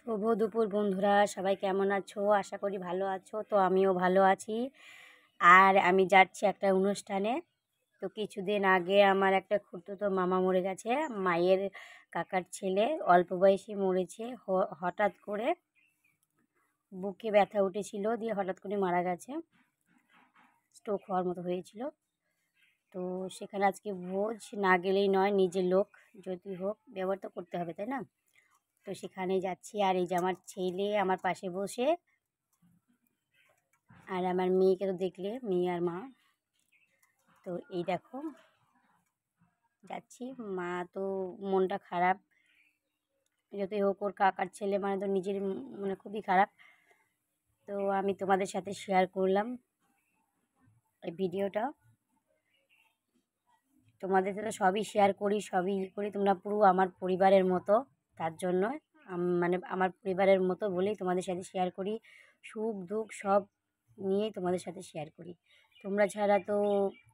শুভ দুপুর বন্ধুরা, সবাই কেমন আছো? আশা করি ভালো আছো। তো আমিও ভালো আছি। আর আমি যাচ্ছি একটা অনুষ্ঠানে। তো কিছুদিন আগে আমার একটা খুড়তুতো মামা মরে গেছে। মায়ের কাকার ছেলে অল্প বয়সে মরেছে। হঠাৎ করে বুকে ব্যথা উঠেছিল, দিয়ে হঠাৎ করে মারা গেছে। স্ট্রোক হওয়ার মতো হয়েছিল। তো সেখানে আজকে ভোজ, না গেলেই নয়, নিজের লোক যদি হোক, ব্যবহার তো করতে হবে, তাই না? তো সেখানে যাচ্ছি। আর এই যে আমার ছেলে আমার পাশে বসে, আর আমার মেয়েকে তো দেখলে, মেয়ে আর মা। তো এই দেখো যাচ্ছি। মা তো মনটা খারাপ, যতই হোক ওর কাকার ছেলে মানে তো নিজের মানে খুবই খারাপ। তো আমি তোমাদের সাথে শেয়ার করলাম এই ভিডিওটা। তোমাদের সাথে সবই শেয়ার করি, সবই করি, তোমরা পুরো আমার পরিবারের মতো। তার জন্য মানে আমার পরিবারের মতো বলেই তোমাদের সাথে শেয়ার করি। সুখ দুঃখ সব নিয়েই তোমাদের সাথে শেয়ার করি। তোমরা ছাড়া তো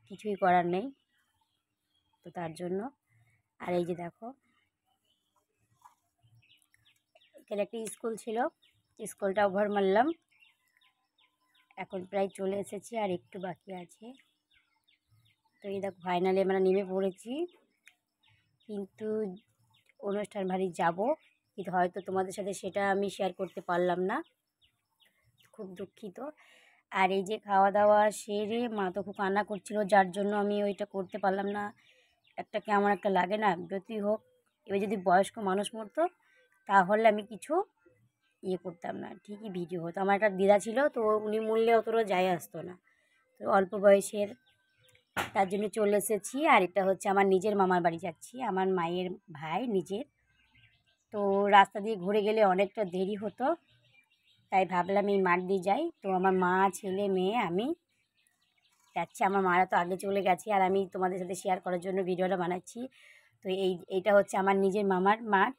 কিছুই করার নেই। তো তার জন্য। আর এই যে দেখো, এখানে একটি স্কুল ছিল, স্কুলটা ওভার মারলাম। এখন প্রায় চলে এসেছি, আর একটু বাকি আছে। তো এই দেখো ফাইনালি আমরা নেমে পড়েছি। কিন্তু অনুষ্ঠান বাড়ি যাব, কিন্তু হয়তো তোমাদের সাথে সেটা আমি শেয়ার করতে পারলাম না, খুব দুঃখিত। আর এই যে খাওয়া দাওয়া সেরে মা তো খুব কান্না করছিল, যার জন্য আমি ওইটা করতে পারলাম না। একটা কেমন একটা লাগে না, যতই হোক। এবার যদি বয়স্ক মানুষ মরতো তাহলে আমি কিছু করতাম না, ঠিকই ভিডিও হতো। আমার একটা দিদা ছিল, তো উনি মূল্যে অতটা যায় আসতো না। তো অল্প বয়সের, তার জন্য চলে এসেছি। আর এটা হচ্ছে আমার নিজের মামার বাড়ি যাচ্ছি, আমার মায়ের ভাই নিজের। তো রাস্তা দিয়ে ঘুরে গেলে অনেকটা দেরি হতো, তাই ভাবলাম এই মাঠ দিয়ে যাই। তো আমার মা, ছেলে, মেয়ে, আমি যাচ্ছি। আমার মারা তো আগে চলে গেছে, আর আমি তোমাদের সাথে শেয়ার করার জন্য ভিডিওটা বানাচ্ছি। তো এইটা হচ্ছে আমার নিজের মামার মাঠ।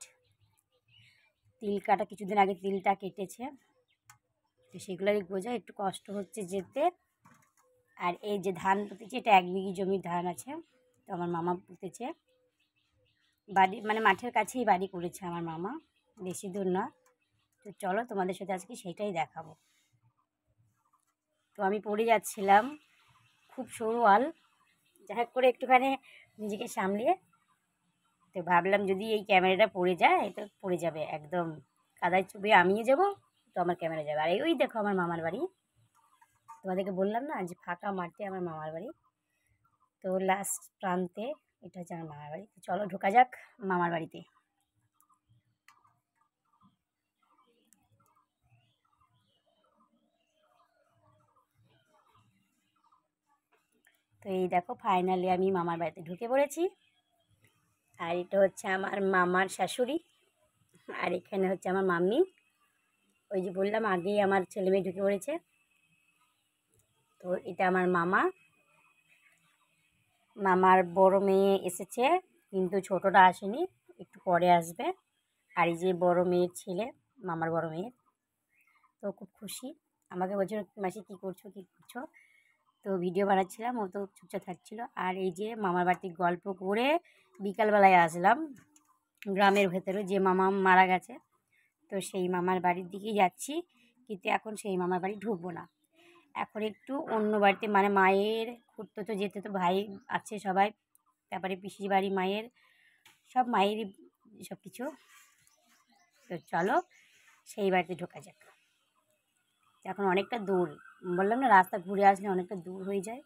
তিল কাটা, কিছুদিন আগে তিলটা কেটেছে, তো সেগুলোরই গোজা, একটু কষ্ট হচ্ছে যেতে। আর এই যে ধান পুঁতেছে, এটা 1 বিঘি জমির ধান আছে। তো আমার মামা পুঁতেছে, বাড়ি মানে মাঠের কাছেই বাড়ি করেছে আমার মামা, বেশি দূর না। তো চলো তোমাদের সাথে আজকে সেটাই দেখাবো। তো আমি পড়ে যাচ্ছিলাম, খুব সরু আল, যা হোক করে একটুখানি নিজেকে সামলিয়ে। তো ভাবলাম যদি এই ক্যামেরাটা পড়ে যায় তো পড়ে যাবে একদম, কাদায় চুবে আমিয়ে যাবো, তো আমার ক্যামেরা যাবে। আর ওই দেখো আমার মামার বাড়ি, তোমাদেরকে বললাম না যে ফাঁকা মাঠে আমার মামার বাড়ি। তো লাস্ট প্রান্তে এটা হচ্ছে আমার মামার বাড়ি। তো চলো ঢোকা যাক মামার বাড়িতে। তো এই দেখো ফাইনালি আমি মামার বাড়িতে ঢুকে পড়েছি। আর এটা হচ্ছে আমার মামার শাশুড়ি, আর এখানে হচ্ছে আমার মাম্মি। ওই যে বললাম আগেই আমার ছেলে মেয়ে ঢুকে পড়েছে। তো এটা আমার মামা, মামার বড় মেয়ে এসেছে, কিন্তু ছোটটা আসেনি, একটু পরে আসবে। আর এই যে বড় মেয়ের ছেলে, মামার বড় মেয়ের, তো খুব খুশি। আমাকে বলছিল মাসি কী করছো কী করছো। তো ভিডিও বানাচ্ছিলাম, ও তো চুপচাপ থাকছিল। আর এই যে মামার বাড়িতে গল্প করে বিকালবেলায় আসলাম, গ্রামের ভেতরে যে মামা মারা গেছে, তো সেই মামার বাড়ির দিকেই যাচ্ছি। কিন্তু এখন সেই মামার বাড়ি ঢুকবো না, এখন একটু অন্য বাড়িতে, মানে মায়ের খুঁড়তো যেতে তো ভাই আছে সবাই, তারপরে পিসির বাড়ি মায়ের, সব মায়েরই সব কিছু। তো চলো সেই বাড়িতে ঢোকা যাক। এখন অনেকটা দূর, বললাম না রাস্তা ঘুরে আসলে অনেকটা দূর হয়ে যায়,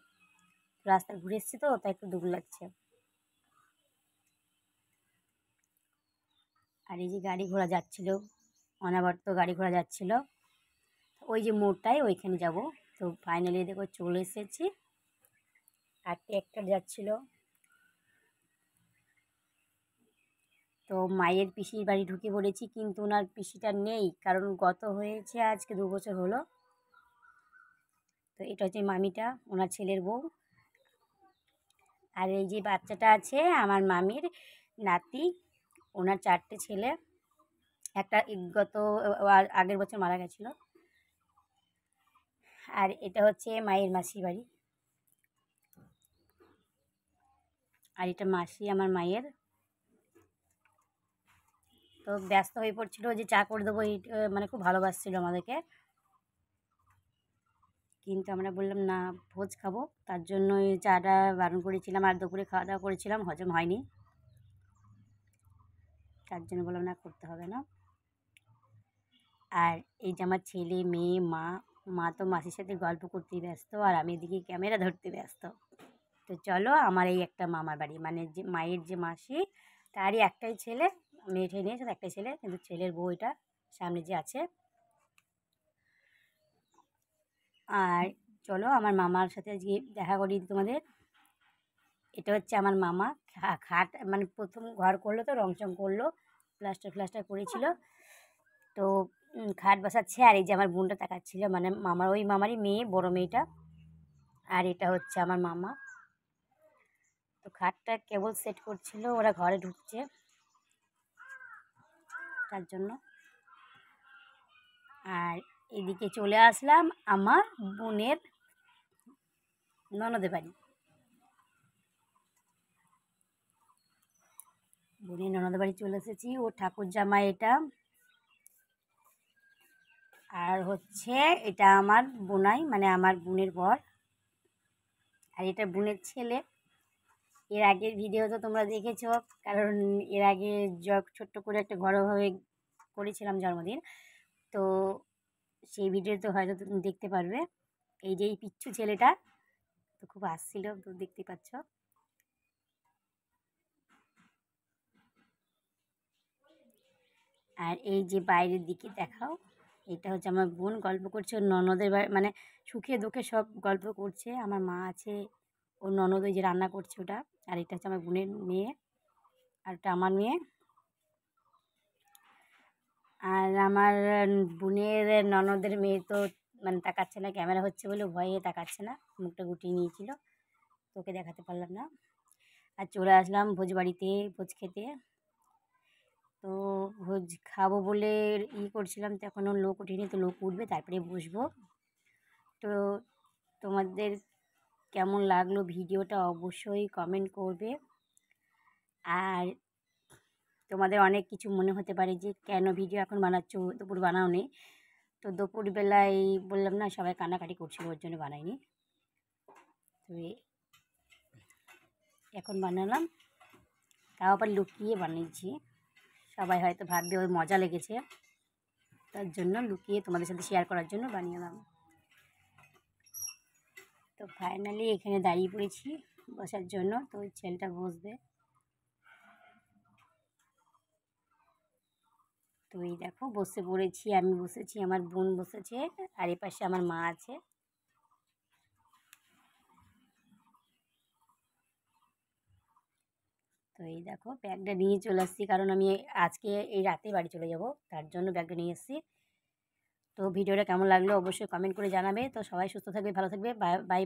রাস্তা ঘুরে এসছি তো তাই একটু দূর লাগছে। আর এই যে গাড়ি ঘোড়া যাচ্ছিল, অনাবর্ত গাড়ি ঘোড়া যাচ্ছিল, ওই যে মোড়টায় ওইখানে যাব। তো ফাইনালি দেখো চলে এসেছি। আর ট্র্যাক্টর যাচ্ছিল। তো মায়ের পিসির বাড়ি ঢুকে পড়েছি, কিন্তু ওনার পিসিটা নেই, কারণ গত হয়েছে আজকে 2 বছর হলো। তো এটা হচ্ছে মামিটা, ওনার ছেলের বউ। আর এই যে বাচ্চাটা আছে আমার মামির নাতি, ওনার 4টে ছেলে, একটা গত আগের বছর মারা গেছিলো। আর এটা হচ্ছে মায়ের মাসির বাড়ি। আর এটা মাসি আমার মায়ের। তো তো ব্যস্ত হয়ে পড়ছিল যে চা করে দেবো, এই মানে খুব ভালোবাসছিল আমাদেরকে। কিন্তু আমরা বললাম না, ভোজ খাবো, তার জন্য এই চাটা বারণ করেছিলাম। আর দুপুরে খাওয়া দাওয়া করেছিলাম, হজম হয়নি, তার জন্য বললাম না, করতে হবে না। আর এই যে আমার ছেলে মেয়ে মা তো মাসির সাথে গল্প করতে ব্যস্ত, আর আমি এদিকে ক্যামেরা ধরতে ব্যস্ত। তো চলো, আমার এই একটা মামার বাড়ি, মানে যে মায়ের যে মাসি, তারই একটাই ছেলে, মেয়ে নিয়েছে একটাই ছেলে, কিন্তু ছেলের বউ এটা সামনে যে আছে। আর চলো আমার মামার সাথে আজকে দেখা করি তোমাদের। এটা হচ্ছে আমার মামা। খাট মানে প্রথম ঘর করলো, তো রং চং করলো, প্লাস্টার করেছিল। তো খাট বসাচ্ছে, আর এই যে আমার বোনটা তাকাচ্ছিল, মানে মামার ওই মামারই মেয়ে, বড় মেয়েটা। আর এটা হচ্ছে আমার মামা। তো খাটটা কেবল সেট করছিল, ওরা ঘরে ঢুকছে, তার জন্য। আর এদিকে চলে আসলাম আমার বোনের ননদের বাড়ি। বোনের ননদের বাড়ি চলে এসেছি। ও ঠাকুর জামাই এটা। আর হচ্ছে এটা আমার বোনাই, মানে আমার বোনের বর। আর এটা বোনের ছেলে। এর আগের ভিডিও তো তোমরা দেখেছ, কারণ এর আগে ছোট্ট করে একটা ঘরোয়াভাবে করেছিলাম জন্মদিন, তো সেই ভিডিওতে হয়তো তুমি দেখতে পারবে। এই যে এই পিচ্ছু ছেলেটা তো খুব আসছিল, তো দেখতে পাচ্ছ। আর এই যে বাইরের দিকে দেখাও, এটা হচ্ছে আমার বোন, গল্প করছে ওর ননদের বাড়ি, মানে সুখে দুঃখে সব গল্প করছে। আমার মা আছে, ওর ননদ ওই যে রান্না করছে ওটা। আর এটা হচ্ছে আমার বোনের মেয়ে, আর এটা আমার মেয়ে। আর আমার বোনের ননদের মেয়ে তো মানে তাকাচ্ছে না, ক্যামেরা হচ্ছে বলে ভয়ে তাকাচ্ছে না, মুখটা গুটিয়ে নিয়েছিল, তোকে দেখাতে পারলাম না। আর চলে আসলাম ভোজ বাড়িতে, ভোজ খেতে। তো ভোজ খাবো বলে করছিলাম, তো এখনও লোক ওঠেনি, তো লোক উঠবে তারপরে বসবো। তো তোমাদের কেমন লাগলো ভিডিওটা অবশ্যই কমেন্ট করবে। আর তোমাদের অনেক কিছু মনে হতে পারে যে কেন ভিডিও এখন বানাচ্ছ, দুপুর বানাওনি। তো দুপুরবেলায় বললাম না, সবাই কান্নাকাটি করছিল, ওর জন্য বানাইনি। তো এখন বানালাম, তাও আবার লুকিয়ে বানিয়েছি। সবাই হয়তো ভাববে ওর মজা লেগেছে, তার জন্য লুকিয়ে তোমাদের সাথে শেয়ার করার জন্য বানিয়েলাম। তো ফাইনালি এখানে দাঁড়িয়ে পড়েছি বসার জন্য, তো ওই ছেলেটা বসবে। তো এই দেখো বসে পড়েছি, আমি বসেছি, আমার বোন বসেছে, আর এ পাশে আমার মা আছে। তো এই দেখো ব্যাগটা নিয়ে চলে আসছি, কারণ আমি আজকে এই রাতে বাড়ি চলে যাব, তার জন্য ব্যাগটা নিয়ে এসেছি। তো ভিডিওটা কেমন লাগলো অবশ্যই কমেন্ট করে জানাবে। তো সবাই সুস্থ থাকবে, ভালো থাকবে, বাই বাই।